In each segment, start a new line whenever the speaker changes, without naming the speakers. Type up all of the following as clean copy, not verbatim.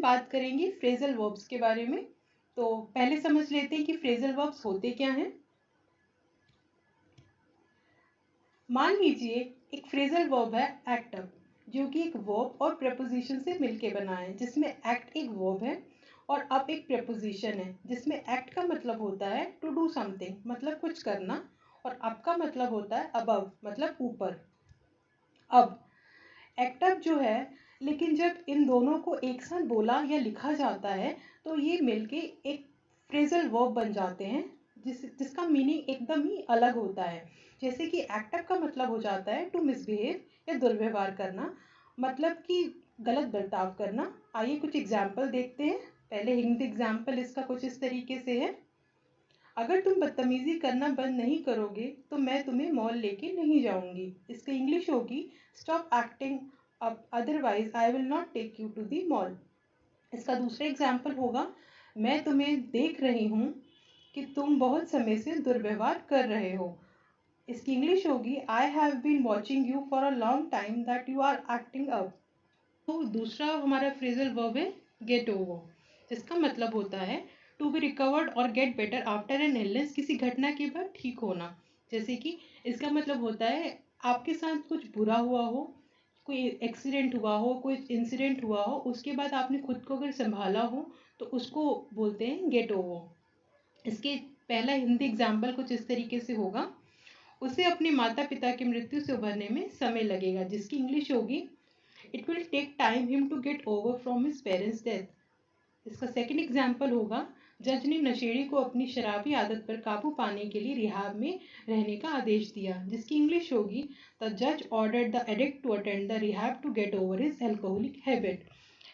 बात करेंगे phrasal verbs के बारे में। तो पहले समझ लेते हैं कि फ्रेजल वर्ब्स होते क्या हैं। मान लीजिए एक फ्रेजल वर्ब है एक्ट अप, जो कि एक वर्ब और प्रपोजिशन से मिलके बना है, जिसमें एक्ट एक वर्ब है और अप एक प्रपोजिशन है, जिसमें एक्ट का मतलब होता है टू डू समथिंग, मतलब कुछ करना, और अप का मतलब होता है अबव, मतलब ऊपर। अब एक्ट अप जो है, लेकिन जब इन दोनों को एक साथ बोला या लिखा जाता है तो ये मिलके एक फ्रेजल वर्ब बन जाते हैं, जिसका मीनिंग एकदम ही अलग होता है। जैसे कि एक्ट अप का मतलब हो जाता है टू मिसबिहेव या दुर्व्यवहार करना, मतलब कि गलत बर्ताव करना। आइए कुछ एग्जाम्पल देखते हैं। पहले हिंदी एग्जाम्पल इसका कुछ इस तरीके से है। अगर तुम बदतमीजी करना बंद नहीं करोगे तो मैं तुम्हें मॉल लेके नहीं जाऊंगी। इसकी इंग्लिश होगी stop acting up otherwise I will not take you to the mall. इसका दूसरा एग्जाम्पल होगा मैं तुम्हें देख रही हूँ कि तुम बहुत समय से दुर्व्यवहार कर रहे हो। इसकी इंग्लिश होगी I have been watching you for a long time that you are acting up. तो दूसरा हमारा फ्रेजल वर्ब है गेट ओवर, जिसका मतलब होता है टू बी रिकवर्ड और get better after an illness, किसी घटना के बाद ठीक होना। जैसे कि इसका मतलब होता है आपके साथ कुछ बुरा हुआ हो, कोई एक्सीडेंट हुआ हो, कोई इंसिडेंट हुआ हो, उसके बाद आपने खुद को अगर संभाला हो तो उसको बोलते हैं गेट ओवर। इसके पहला हिंदी एग्जाम्पल कुछ इस तरीके से होगा उसे अपने माता पिता की मृत्यु से उभरने में समय लगेगा, जिसकी इंग्लिश होगी It will take time him to get over from his parents' death. इसका सेकंड एग्जाम्पल होगा जज ने नशेड़ी को अपनी शराबी आदत पर काबू पाने के लिए रिहाब में रहने का आदेश दिया, जिसकी इंग्लिश होगी द जज ordered the addict to attend the rehab to get over his alcoholic habit.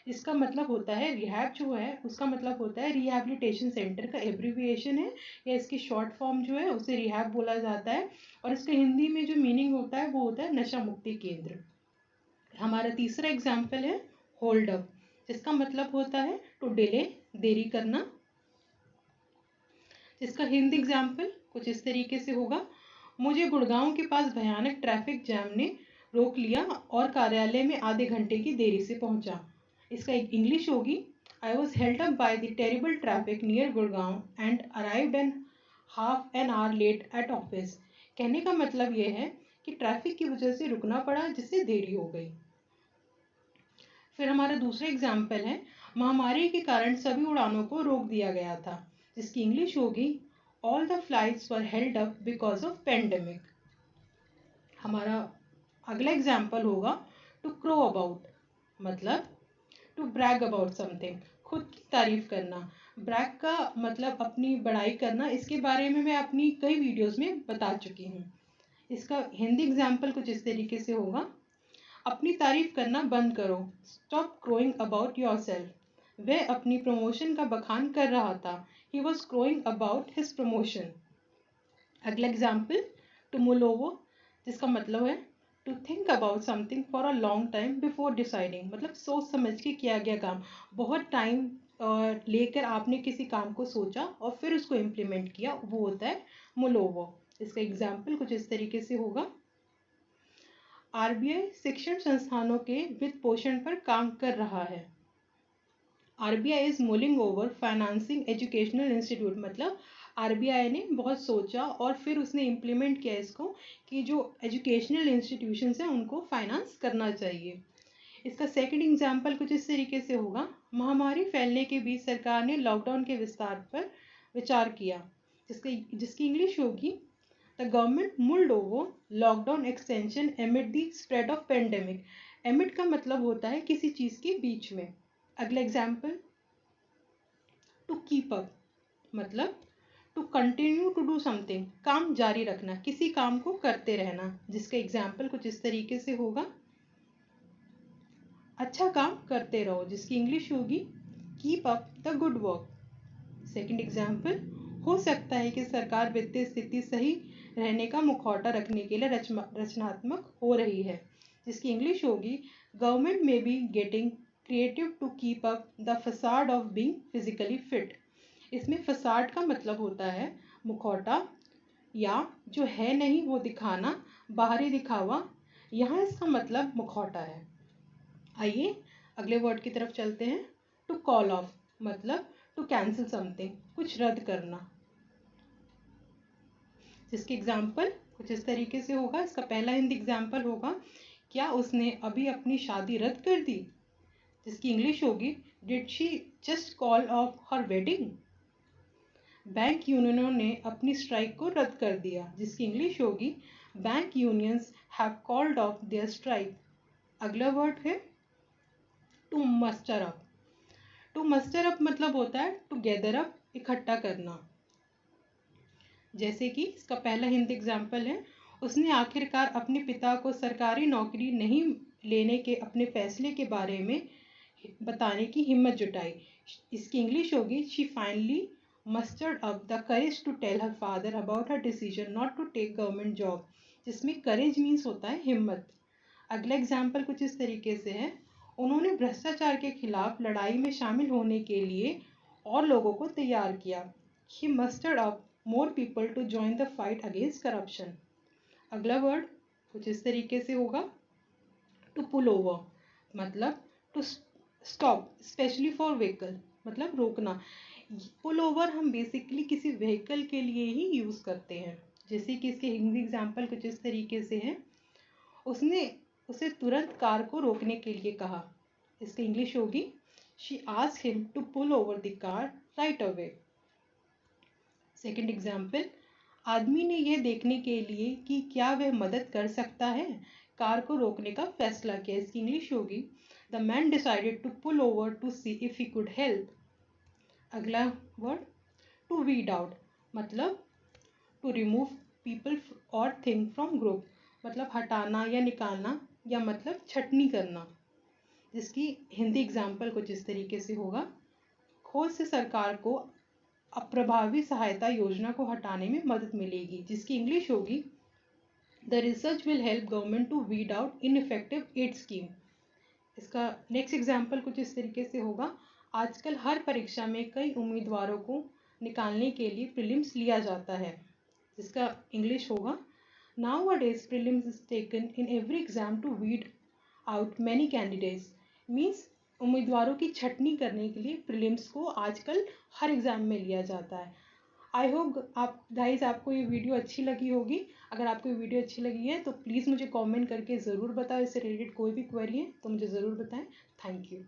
इसका मतलब होता है रिहैब जो है उसका मतलब होता है रिहैबिलिटेशन सेंटर का एब्रीविएशन है, या इसकी शॉर्ट फॉर्म जो है उसे रिहैब बोला जाता है। और इसका हिंदी में जो मीनिंग होता है वो होता है नशा मुक्ति केंद्र। हमारा तीसरा एग्जाम्पल है होल्ड अप, जिसका मतलब होता है टू डिले, देरी करना। जिसका हिंदी एग्जाम्पल कुछ इस तरीके से होगा मुझे गुड़गांव के पास भयानक ट्रैफिक जैम ने रोक लिया और कार्यालय में आधे घंटे की देरी से पहुंचा। इसका एक इंग्लिश होगी I was held up by the terrible traffic near Gurgaon and arrived an half an hour late at office. कहने का मतलब यह है कि ट्रैफिक की वजह से रुकना पड़ा, जिससे देरी हो गई। फिर हमारा दूसरा एग्जाम्पल है महामारी के कारण सभी उड़ानों को रोक दिया गया था, जिसकी इंग्लिश होगी all the flights were held up because of pandemic. हमारा अगला एग्जाम्पल होगा टू क्रो अबाउट, मतलब टू ब्रैग अबाउट समथिंग, खुद की तारीफ करना। ब्रैग का मतलब अपनी बड़ाई करना, इसके बारे में मैं अपनी कई वीडियोस में बता चुकी हूँ। इसका हिंदी एग्जाम्पल कुछ इस तरीके से होगा अपनी तारीफ करना बंद करो, stop crowing about yourself. वह अपनी प्रमोशन का बखान कर रहा था, he was crowing about his promotion. अगला एग्जाम्पल टू मुल ओवर, जिसका मतलब है to think about something for a long time before deciding, मतलब सोच समझ के किया गया काम, बहुत टाइम लेकर आपने किसी काम को सोचा और फिर उसको इम्प्लीमेंट किया, वो होता है मुल ओवर। इसका एग्जाम्पल कुछ इस तरीके से होगा आरबीआई शिक्षण संस्थानों के वित्त पोषण पर काम कर रहा है। RBI is mulling over financing educational institute, मतलब आरबीआई ने बहुत सोचा और फिर उसने इम्प्लीमेंट किया इसको कि जो एजुकेशनल इंस्टीट्यूशंस हैं उनको फाइनेंस करना चाहिए। इसका सेकंड एग्जाम्पल कुछ इस तरीके से होगा महामारी फैलने के बीच सरकार ने लॉकडाउन के विस्तार पर विचार किया, जिसकी इंग्लिश होगी The government mulled over lockdown extension amid the spread of pandemic. Amid का मतलब होता है किसी चीज के बीच में। अगला एग्जाम्पल टू कीप अप, मतलब to continue to do something, काम जारी रखना, किसी काम को करते रहना, जिसका एग्जाम्पल कुछ इस तरीके से होगा अच्छा काम करते रहो, जिसकी इंग्लिश होगी keep up the good work. Second example हो सकता है कि सरकार वित्तीय स्थिति सही रहने का मुखौटा रखने के लिए रचनात्मक हो रही है, जिसकी इंग्लिश होगी गवर्नमेंट में be getting creative to keep up the facade of being physically fit. इसमें फसाड का मतलब होता है मुखौटा या जो है नहीं वो दिखाना, बाहरी दिखावा, यहाँ इसका मतलब मुखौटा है। आइए अगले वर्ड की तरफ चलते हैं टू कॉल ऑफ मतलब टू कैंसिल समथिंग, कुछ रद्द करना। जिसकी एग्जाम्पल कुछ इस तरीके से होगा। इसका पहला हिंदी एग्जाम्पल होगा, क्या उसने अभी अपनी शादी रद्द कर दी? जिसकी इंग्लिश होगी, did she just call of her wedding? Bank यूनियनों ने अपनी स्ट्राइक को रद्द कर दिया। जिसकी इंग्लिश होगी, bank unions have called off their strike. अगला वर्ड है to muster up. To muster up मतलब होता है टू गैदर अप, इकट्ठा करना। जैसे कि इसका पहला हिंदी एग्जाम्पल है, उसने आखिरकार अपने पिता को सरकारी नौकरी नहीं लेने के अपने फैसले के बारे में बताने की हिम्मत जुटाई। इसकी इंग्लिश होगी, she finally mustered up the courage to tell her father about her decision not to take government job. जिसमें करेज मीन्स होता है हिम्मत। अगला एग्जाम्पल कुछ इस तरीके से है, उन्होंने भ्रष्टाचार के खिलाफ लड़ाई में शामिल होने के लिए और लोगों को तैयार किया। He mustered up more people to join the fight against corruption। अगला वर्ड कुछ इस तरीके से होगा, to pull over मतलब to stop especially for vehicle मतलब रोकना। पुल ओवर हम बेसिकली किसी व्हीकल के लिए ही यूज करते हैं। जैसे कि इसके हिंदी एग्जाम्पल कुछ इस तरीके से है, उसने उसे तुरंत कार को रोकने के लिए कहा। इसकी इंग्लिश होगी, she asked him to pull over the car right away। Second example, आदमी ने यह देखने के लिए कि क्या वह मदद कर सकता है, कार को रोकने का फैसला किया। इसकी इंग्लिश होगी, the man decided to pull over to see if he could help. अगला वर्ड टू वीड आउट मतलब टू रिमूव पीपल और थिंग फ्रॉम ग्रुप मतलब हटाना या निकालना या मतलब छटनी करना। जिसकी हिंदी एग्जाम्पल कुछ इस तरीके से होगा, खोज से सरकार को अप्रभावी सहायता योजना को हटाने में मदद मिलेगी। जिसकी इंग्लिश होगी, the research will help government to weed out ineffective aid scheme. इसका नेक्स्ट एग्जाम्पल कुछ इस तरीके से होगा, आजकल हर परीक्षा में कई उम्मीदवारों को निकालने के लिए प्रीलिम्स लिया जाता है। जिसका इंग्लिश होगा, nowadays prelims is taken in every exam to weed out many candidates. Means उम्मीदवारों की छटनी करने के लिए प्रीलिम्स को आजकल हर एग्ज़ाम में लिया जाता है। आई होप आप गाइज आपको ये वीडियो अच्छी लगी होगी। अगर आपको ये वीडियो अच्छी लगी है तो प्लीज़ मुझे कमेंट करके ज़रूर बताओ। इससे रिलेटेड कोई भी क्वेरी है तो मुझे ज़रूर बताएं। Thank you.